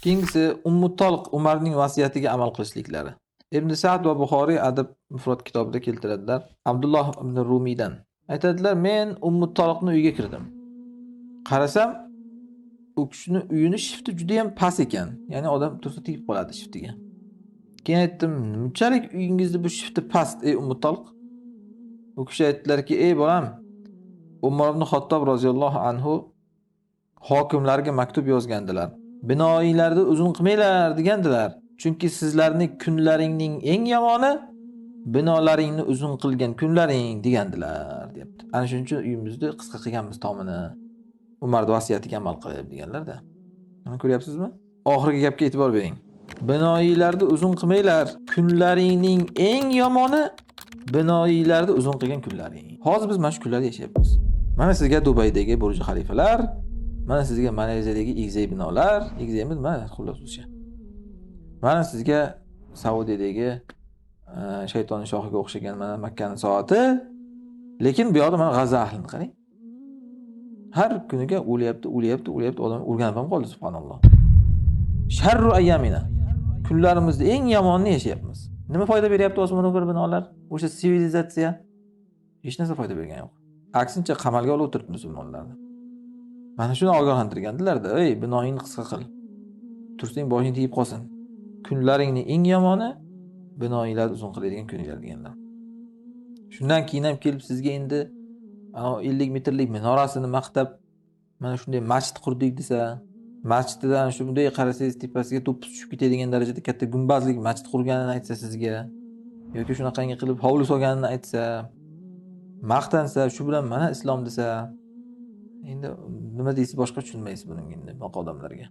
Keyingisi Ummu Toliq Umarning vasiyatiga amal qilishliklari. Ibn Sa'd va Buxoriy Adab mufrad kitobida keltiradilar. Abdulloh ibn Rumiydan aytadilar, men Ummu Toliqning uyiga kirdim. Qarasam, u kishining uyini shifti juda ham past ekan. Ya'ni odam tursa tegib qoladi shiftiga. Keyin aytdim, "Bunchalik uyingizda bu shifti past, ey Ummu Toliq?" U kishi aytdilarki, "Ey bolam, Umar ibn Xattob roziyallohu anhu hokimlarga maktub yozgandilar. Binoinglarni uzun qilmanglar degandilar. Chunki sizlarning kunlaringning eng yomoni binolaringni uzun qilgan kunlaring degandilar" deyapti. Ana shuning uchun uyimizni qisqa qilganmiz tomini. Umar vasiyatiga amal qilib deganlar-da. Mana ko'ryapsizmi? Oxirgi gapga e'tibor bering. Binoinglarni uzun qilmanglar, kunlaringning eng yomoni binoinglarni uzun qilgan kunlaring. Hozir biz mana shu kunlarda yashayapmiz. Mana sizga Dubaydagi Burj Xalifalar, mana sizga Malayziyadagi egizak binolar, egizakmi mana xullas o'sha. Mana sizga Saudiyadagi shaytonning shoxiga o'xshagan mana Makkaning soati, lekin bu yoqda mana G'aza ahlini qarang. Har kuniga o'lyapti odam o'rganib ham qoldi subhanalloh. Sharru ayyamina. Kunlarimizda eng yomonini yashayapmiz. Nima foyda beryapti osmon bir binolar? O'sha sivilizatsiya hech narsa foyda bergani yo'q. Aksincha qamalga olib o'tiribdi musulmonlarni. Mana shuni ogohlantirgandilar-da, "Ey, binoingni qisqa qil. Tursang boshing tegib qolsin. Kunlaringning eng yomoni binoinglarni uzun qiladigan kunlar" deganlar. Shundan keyin ham kelib sizga endi 50 metrlik minorasini maqtab, mana shunday masjid qurdik desa, masjiddan shu bunday qarasangiz tepasiga to'p tushib ketadigan darajada katta gumbazlik masjid qurganini aytsa sizga, yoki shunaqangi qilib hovli solganini aytsa, maqtansa, shu bilan mana islom desa, endi nima deysiz boshqa tushunmaysiz buning endi boshqa odamlarga.